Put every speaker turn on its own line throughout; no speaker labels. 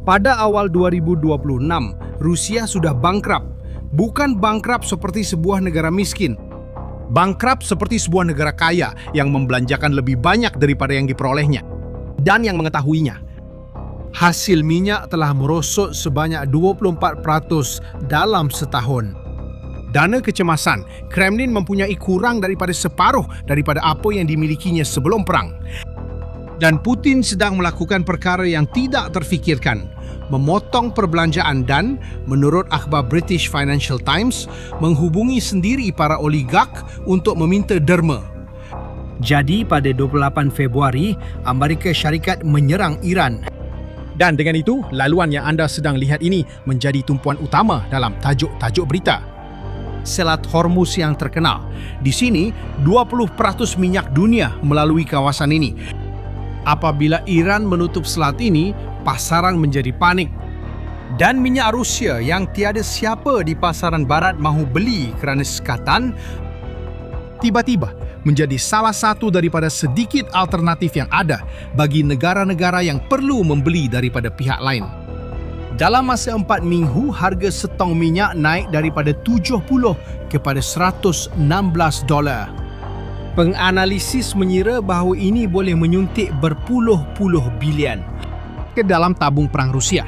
Pada awal 2026, Rusia sudah bangkrut. Bukan bangkrut seperti sebuah negara miskin. Bangkrut seperti sebuah negara kaya yang membelanjakan lebih banyak daripada yang diperolehnya. Dan yang mengetahuinya, hasil minyak telah merosot sebanyak 24% dalam setahun. Dana kecemasan, Kremlin mempunyai kurang daripada separuh daripada apa yang dimilikinya sebelum perang. Dan Putin sedang melakukan perkara yang tidak terfikirkan, memotong perbelanjaan dan, menurut akhbar British Financial Times, menghubungi sendiri para oligak untuk meminta derma. Jadi pada 28 Februari, Amerika Syarikat menyerang Iran. Dan dengan itu, laluan yang anda sedang lihat ini menjadi tumpuan utama dalam tajuk-tajuk berita. Selat Hormuz yang terkenal. Di sini, 20% minyak dunia melalui kawasan ini. Apabila Iran menutup selat ini, pasaran menjadi panik. Dan minyak Rusia yang tiada siapa di pasaran barat mahu beli kerana sekatan, tiba-tiba menjadi salah satu daripada sedikit alternatif yang ada bagi negara-negara yang perlu membeli daripada pihak lain. Dalam masa 4 minggu, harga setong minyak naik daripada 70 kepada $116. Penganalisis mengira bahawa ini boleh menyuntik berpuluh-puluh bilion ke dalam tabung perang Rusia.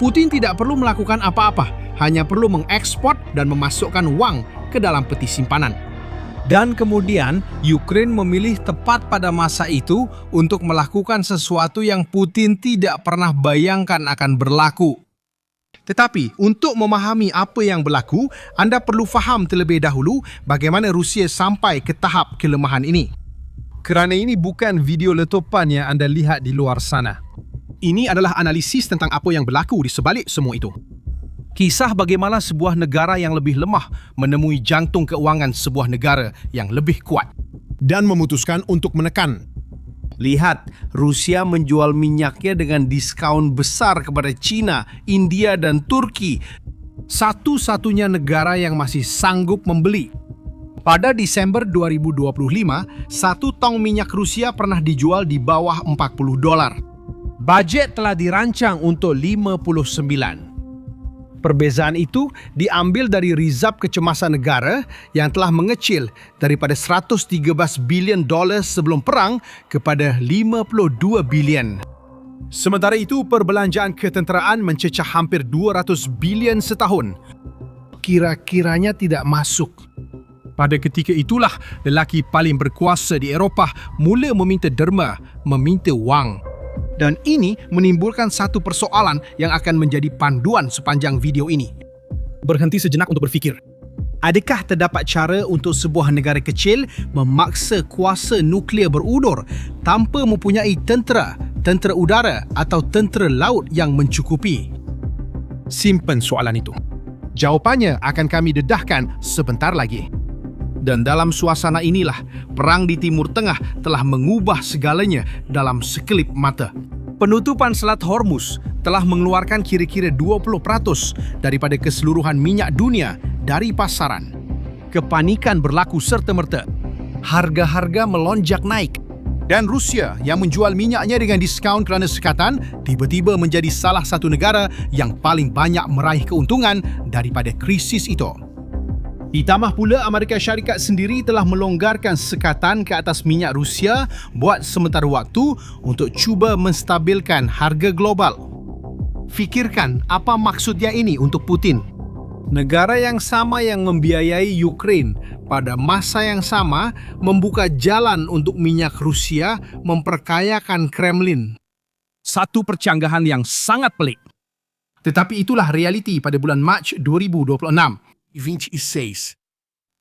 Putin tidak perlu melakukan apa-apa, hanya perlu mengekspor dan memasukkan wang ke dalam peti simpanan. Dan kemudian, Ukraine memilih tepat pada masa itu untuk melakukan sesuatu yang Putin tidak pernah bayangkan akan berlaku. Tetapi, untuk memahami apa yang berlaku, anda perlu faham terlebih dahulu bagaimana Rusia sampai ke tahap kelemahan ini. Kerana ini bukan video letupan yang anda lihat di luar sana. Ini adalah analisis tentang apa yang berlaku di sebalik semua itu. Kisah bagaimana sebuah negara yang lebih lemah menemui jantung keuangan sebuah negara yang lebih kuat dan memutuskan untuk menekan. Lihat, Rusia menjual minyaknya dengan diskaun besar kepada China, India dan Turki. Satu-satunya negara yang masih sanggup membeli. Pada Desember 2025, 1 tong minyak Rusia pernah dijual di bawah $40. Bajet telah dirancang untuk 59. Perbezaan itu diambil dari rizab kecemasan negara yang telah mengecil daripada $113 bilion sebelum perang kepada $52 bilion. Sementara itu, perbelanjaan ketenteraan mencecah hampir $200 bilion setahun. Kira-kiranya tidak masuk. Pada ketika itulah, lelaki paling berkuasa di Eropah mula meminta derma, meminta wang. Dan ini menimbulkan satu persoalan yang akan menjadi panduan sepanjang video ini. Berhenti sejenak untuk berfikir. Adakah terdapat cara untuk sebuah negara kecil memaksa kuasa nuklear berudur tanpa mempunyai tentera udara atau tentera laut yang mencukupi? Simpan soalan itu. Jawapannya akan kami dedahkan sebentar lagi. Dan dalam suasana inilah, perang di Timur Tengah telah mengubah segalanya dalam sekelip mata. Penutupan Selat Hormuz telah mengeluarkan kira-kira 20% daripada keseluruhan minyak dunia dari pasaran. Kepanikan berlaku serta-merta. Harga-harga melonjak naik. Dan Rusia yang menjual minyaknya dengan diskaun kerana sekatan tiba-tiba menjadi salah satu negara yang paling banyak meraih keuntungan daripada krisis itu. Ditambah pula, Amerika Syarikat sendiri telah melonggarkan sekatan ke atas minyak Rusia buat sementara waktu untuk cuba menstabilkan harga global. Fikirkan apa maksudnya ini untuk Putin. Negara yang sama yang membiayai Ukraine pada masa yang sama membuka jalan untuk minyak Rusia memperkayakan Kremlin. Satu percanggahan yang sangat pelik. Tetapi itulah realiti pada bulan Mac 2026.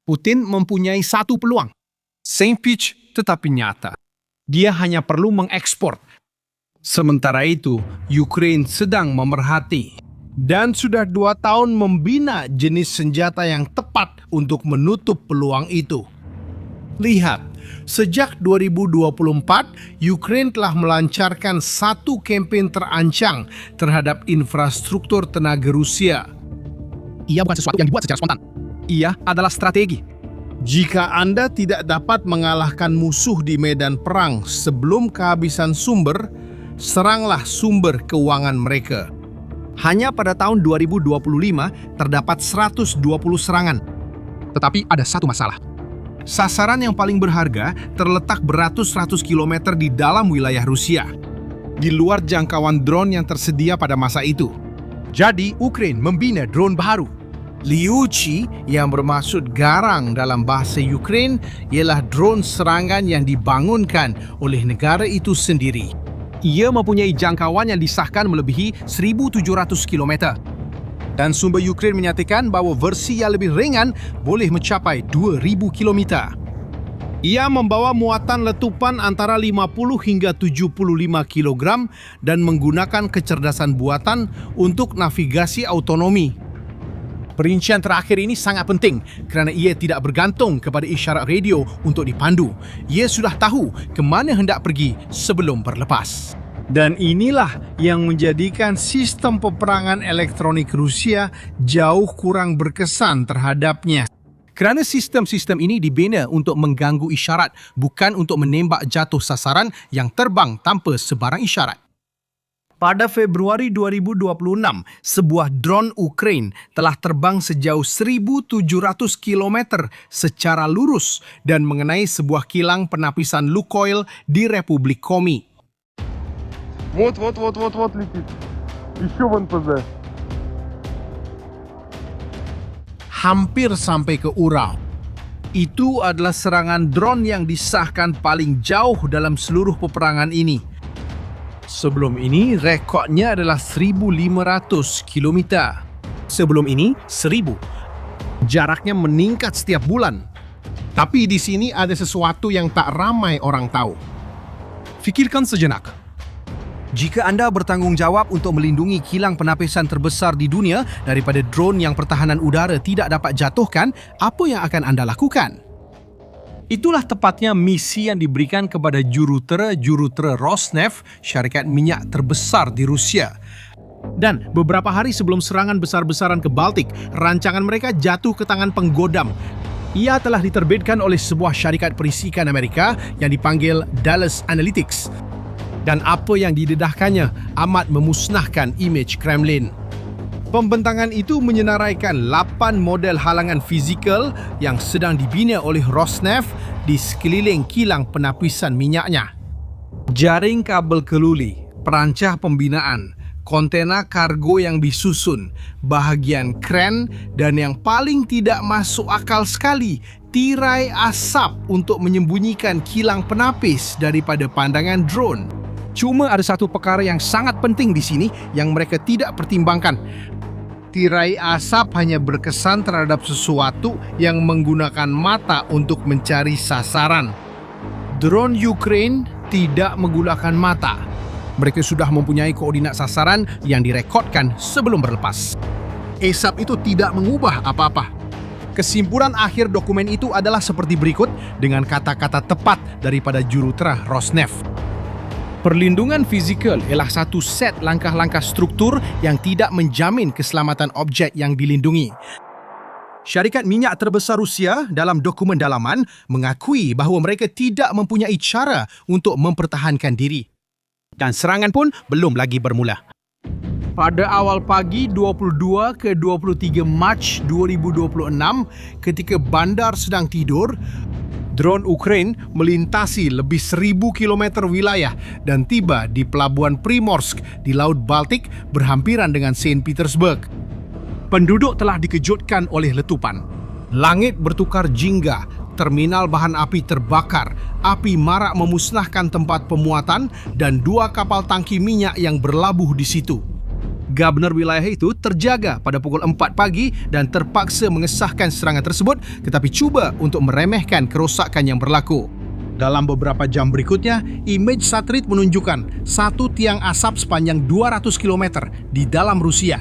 Putin mempunyai satu peluang. Sempit tetapi nyata. Dia hanya perlu mengekspor. Sementara itu, Ukraine sedang memerhati dan sudah 2 tahun membina jenis senjata yang tepat untuk menutup peluang itu. Lihat, sejak 2024, Ukraine telah melancarkan satu kempen terancang terhadap infrastruktur tenaga Rusia. Ia bukan sesuatu yang dibuat secara spontan. Ia adalah strategi. Jika anda tidak dapat mengalahkan musuh di medan perang sebelum kehabisan sumber, seranglah sumber keuangan mereka. Hanya pada tahun 2025 terdapat 120 serangan. Tetapi ada satu masalah. Sasaran yang paling berharga terletak beratus-ratus kilometer di dalam wilayah Rusia, di luar jangkauan drone yang tersedia pada masa itu. Jadi, Ukraina membina drone baru. Liuchi, yang bermaksud garang dalam bahasa Ukraina, ialah drone serangan yang dibangunkan oleh negara itu sendiri. Ia mempunyai jangkauan yang disahkan melebihi 1.700 km. Dan sumber Ukraina menyatakan bahawa versi yang lebih ringan boleh mencapai 2,000 km. Ia membawa muatan letupan antara 50 hingga 75 kg dan menggunakan kecerdasan buatan untuk navigasi autonomi. Perincian terakhir ini sangat penting kerana ia tidak bergantung kepada isyarat radio untuk dipandu. Ia sudah tahu ke mana hendak pergi sebelum berlepas. Dan inilah yang menjadikan sistem peperangan elektronik Rusia jauh kurang berkesan terhadapnya. Kerana sistem-sistem ini dibina untuk mengganggu isyarat, bukan untuk menembak jatuh sasaran yang terbang tanpa sebarang isyarat. Pada Februari 2026, sebuah drone Ukraina telah terbang sejauh 1.700 km secara lurus dan mengenai sebuah kilang penapisan Lukoil di Republik Komi.
Вот летит. Еще в НПЗ.
Hampir sampai ke Ural. Itu adalah serangan drone yang disahkan paling jauh dalam seluruh peperangan ini. Sebelum ini, rekodnya adalah 1.500 km. Sebelum ini, 1.000. Jaraknya meningkat setiap bulan. Tapi di sini ada sesuatu yang tak ramai orang tahu. Fikirkan sejenak. Jika anda bertanggungjawab untuk melindungi kilang penapisan terbesar di dunia daripada drone yang pertahanan udara tidak dapat jatuhkan, apa yang akan anda lakukan? Itulah tepatnya misi yang diberikan kepada jurutera Rosneft, syarikat minyak terbesar di Rusia. Dan beberapa hari sebelum serangan besar-besaran ke Baltik, rancangan mereka jatuh ke tangan penggodam. Ia telah diterbitkan oleh sebuah syarikat perisikan Amerika yang dipanggil Dallas Analytics. Dan apa yang didedahkannya amat memusnahkan imej Kremlin. Pembentangan itu menyenaraikan 8 model halangan fizikal yang sedang dibina oleh Rosneft di sekeliling kilang penapisan minyaknya. Jaring kabel keluli, perancah pembinaan, kontena kargo yang disusun, bahagian kren, dan yang paling tidak masuk akal sekali, tirai asap untuk menyembunyikan kilang penapis daripada pandangan drone. Cuma ada satu perkara yang sangat penting di sini yang mereka tidak pertimbangkan. Tirai asap hanya berkesan terhadap sesuatu yang menggunakan mata untuk mencari sasaran. Drone Ukraina tidak menggunakan mata. Mereka sudah mempunyai koordinat sasaran yang direkodkan sebelum berlepas. Asap itu tidak mengubah apa-apa. Kesimpulan akhir dokumen itu adalah seperti berikut dengan kata-kata tepat daripada jurutera Rosneft. Perlindungan fizikal ialah satu set langkah-langkah struktur yang tidak menjamin keselamatan objek yang dilindungi. Syarikat minyak terbesar Rusia dalam dokumen dalaman mengakui bahawa mereka tidak mempunyai cara untuk mempertahankan diri. Dan serangan pun belum lagi bermula. Pada awal pagi 22 ke 23 Mac 2026, ketika bandar sedang tidur, drone Ukraina melintasi lebih 1,000 km wilayah dan tiba di pelabuhan Primorsk di Laut Baltik berhampiran dengan Saint Petersburg. Penduduk telah dikejutkan oleh letupan. Langit bertukar jingga, terminal bahan api terbakar, api marak memusnahkan tempat pemuatan dan 2 kapal tangki minyak yang berlabuh di situ. Gubernur wilayah itu terjaga pada pukul 4 pagi dan terpaksa mengesahkan serangan tersebut tetapi cuba untuk meremehkan kerosakan yang berlaku. Dalam beberapa jam berikutnya, imej satelit menunjukkan satu tiang asap sepanjang 200 km di dalam Rusia.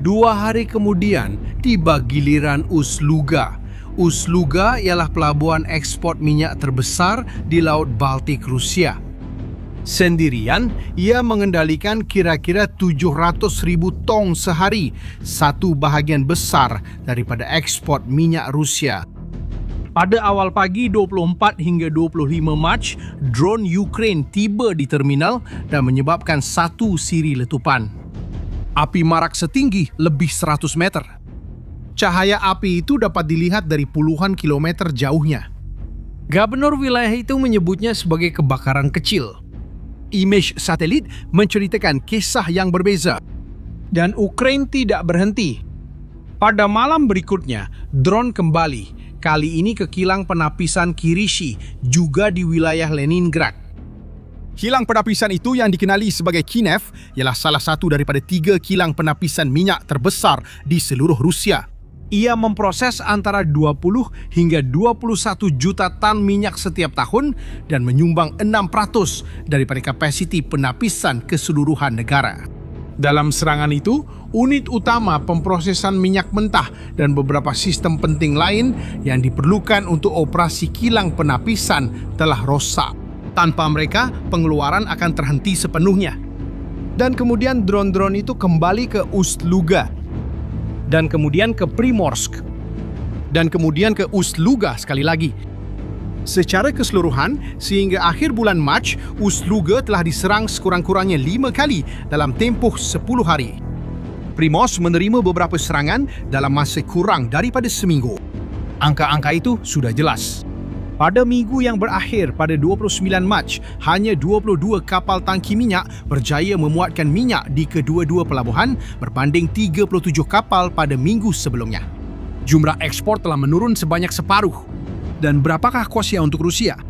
2 hari kemudian, tiba giliran Ust-Luga. Ust-Luga ialah pelabuhan ekspor minyak terbesar di Laut Baltik Rusia. Sendirian, ia mengendalikan kira-kira 700,000 tong sehari, satu bahagian besar daripada ekspor minyak Rusia. Pada awal pagi 24 hingga 25 Mac, drone Ukraina tiba di terminal dan menyebabkan satu siri letupan. Api marak setinggi lebih 100 meter. Cahaya api itu dapat dilihat dari puluhan kilometer jauhnya. Gubernur wilayah itu menyebutnya sebagai kebakaran kecil. Image satelit menceritakan kisah yang berbeza. Dan Ukraina tidak berhenti. Pada malam berikutnya, drone kembali. Kali ini ke kilang penapisan Kirishi, juga di wilayah Leningrad. Kilang penapisan itu yang dikenali sebagai Kinev ialah salah satu daripada 3 kilang penapisan minyak terbesar di seluruh Rusia. Ia memproses antara 20 hingga 21 juta tan minyak setiap tahun dan menyumbang 6% daripada kapasiti penapisan keseluruhan negara. Dalam serangan itu, unit utama pemprosesan minyak mentah dan beberapa sistem penting lain yang diperlukan untuk operasi kilang penapisan telah rosak. Tanpa mereka, pengeluaran akan terhenti sepenuhnya. Dan kemudian drone-drone itu kembali ke Ust-Luga. Dan kemudian ke Primorsk. Dan kemudian ke Ust-Luga sekali lagi. Secara keseluruhan, sehingga akhir bulan Mac, Ust-Luga telah diserang sekurang-kurangnya 5 kali dalam tempoh 10 hari. Primorsk menerima beberapa serangan dalam masa kurang daripada seminggu. Angka-angka itu sudah jelas. Pada minggu yang berakhir pada 29 Mac, hanya 22 kapal tangki minyak berjaya memuatkan minyak di kedua-dua pelabuhan berbanding 37 kapal pada minggu sebelumnya. Jumlah ekspor telah menurun sebanyak separuh. Dan berapakah kosnya untuk Rusia?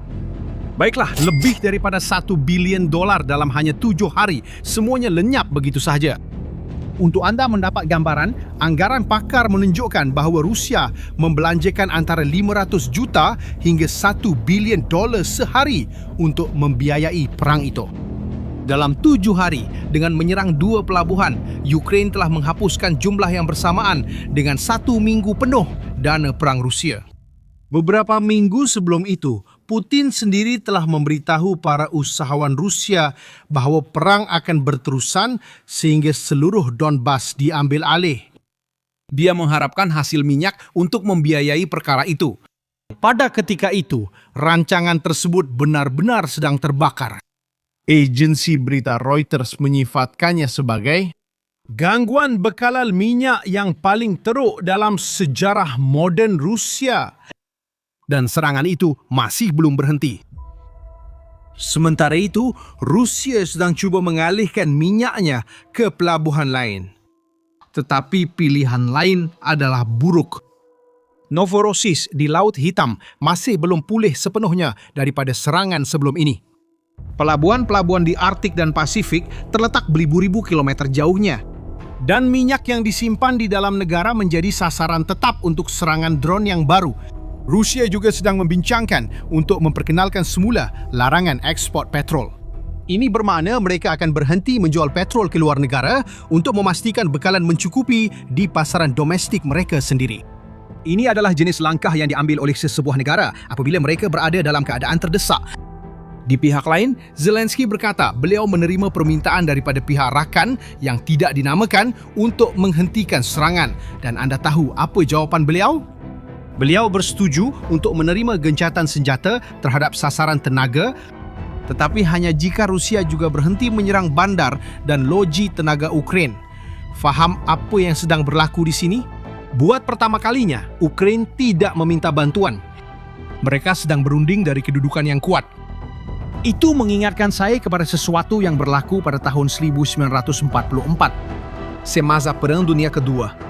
Baiklah, lebih daripada $1 bilion dalam hanya 7 hari. Semuanya lenyap begitu sahaja. Untuk anda mendapat gambaran, anggaran pakar menunjukkan bahawa Rusia membelanjakan antara 500 juta hingga $1 bilion sehari untuk membiayai perang itu. Dalam 7 hari, dengan menyerang 2 pelabuhan, Ukraina telah menghapuskan jumlah yang bersamaan dengan 1 minggu penuh dana perang Rusia. Beberapa minggu sebelum itu, Putin sendiri telah memberitahu para usahawan Rusia bahawa perang akan berterusan sehingga seluruh Donbas diambil alih. Dia mengharapkan hasil minyak untuk membiayai perkara itu. Pada ketika itu, rancangan tersebut benar-benar sedang terbakar. Agensi berita Reuters menyifatkannya sebagai gangguan bekalan minyak yang paling teruk dalam sejarah moden Rusia. Dan serangan itu masih belum berhenti. Sementara itu, Rusia sedang cuba mengalihkan minyaknya ke pelabuhan lain. Tetapi pilihan lain adalah buruk. Novorossiysk di Laut Hitam masih belum pulih sepenuhnya daripada serangan sebelum ini. Pelabuhan-pelabuhan di Arktik dan Pasifik terletak beribu-ribu kilometer jauhnya. Dan minyak yang disimpan di dalam negara menjadi sasaran tetap untuk serangan drone yang baru. Rusia juga sedang membincangkan untuk memperkenalkan semula larangan ekspor petrol. Ini bermakna mereka akan berhenti menjual petrol ke luar negara untuk memastikan bekalan mencukupi di pasaran domestik mereka sendiri. Ini adalah jenis langkah yang diambil oleh sesebuah negara apabila mereka berada dalam keadaan terdesak. Di pihak lain, Zelensky berkata beliau menerima permintaan daripada pihak rakan yang tidak dinamakan untuk menghentikan serangan. Dan anda tahu apa jawapan beliau? Beliau bersetuju untuk menerima gencatan senjata terhadap sasaran tenaga, tetapi hanya jika Rusia juga berhenti menyerang bandar dan loji tenaga Ukraina. Faham apa yang sedang berlaku di sini? Buat pertama kalinya, Ukraina tidak meminta bantuan. Mereka sedang berunding dari kedudukan yang kuat. Itu mengingatkan saya kepada sesuatu yang berlaku pada tahun 1944, semasa Perang Dunia Kedua.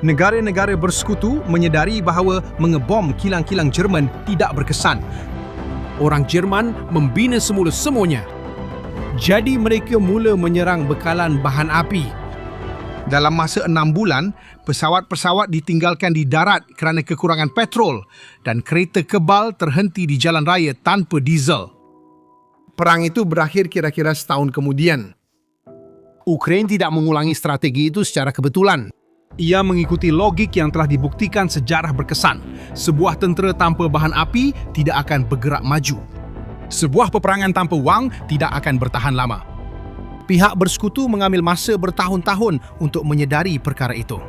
Negara-negara bersekutu menyedari bahawa mengebom kilang-kilang Jerman tidak berkesan. Orang Jerman membina semula semuanya. Jadi mereka mula menyerang bekalan bahan api. Dalam masa 6 bulan, pesawat-pesawat ditinggalkan di darat kerana kekurangan petrol dan kereta kebal terhenti di jalan raya tanpa diesel. Perang itu berakhir kira-kira setahun kemudian. Ukraina tidak mengulangi strategi itu secara kebetulan. Ia mengikuti logik yang telah dibuktikan sejarah berkesan. Sebuah tentera tanpa bahan api tidak akan bergerak maju. Sebuah peperangan tanpa wang tidak akan bertahan lama. Pihak bersekutu mengambil masa bertahun-tahun untuk menyedari perkara itu.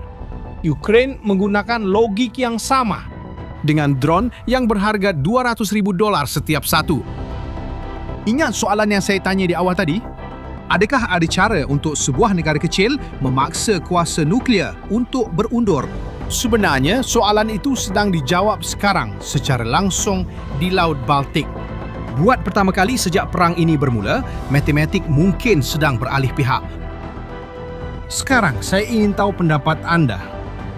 Ukraina menggunakan logik yang sama dengan drone yang berharga $200,000 setiap satu. Ingat soalan yang saya tanya di awal tadi? Adakah ada cara untuk sebuah negara kecil memaksa kuasa nuklear untuk berundur? Sebenarnya, soalan itu sedang dijawab sekarang secara langsung di Laut Baltik. Buat pertama kali sejak perang ini bermula, matematik mungkin sedang beralih pihak. Sekarang, saya ingin tahu pendapat anda.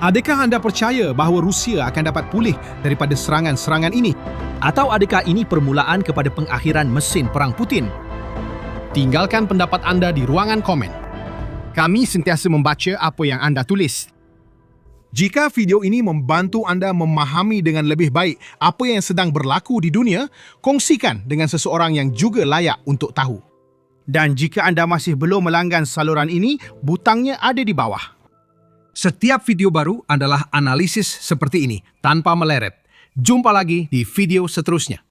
Adakah anda percaya bahawa Rusia akan dapat pulih daripada serangan-serangan ini? Atau adakah ini permulaan kepada pengakhiran mesin perang Putin? Tinggalkan pendapat anda di ruangan komen. Kami sentiasa membaca apa yang anda tulis. Jika video ini membantu anda memahami dengan lebih baik apa yang sedang berlaku di dunia, kongsikan dengan seseorang yang juga layak untuk tahu. Dan jika anda masih belum melanggan saluran ini, butangnya ada di bawah. Setiap video baru adalah analisis seperti ini, tanpa meleret. Jumpa lagi di video seterusnya.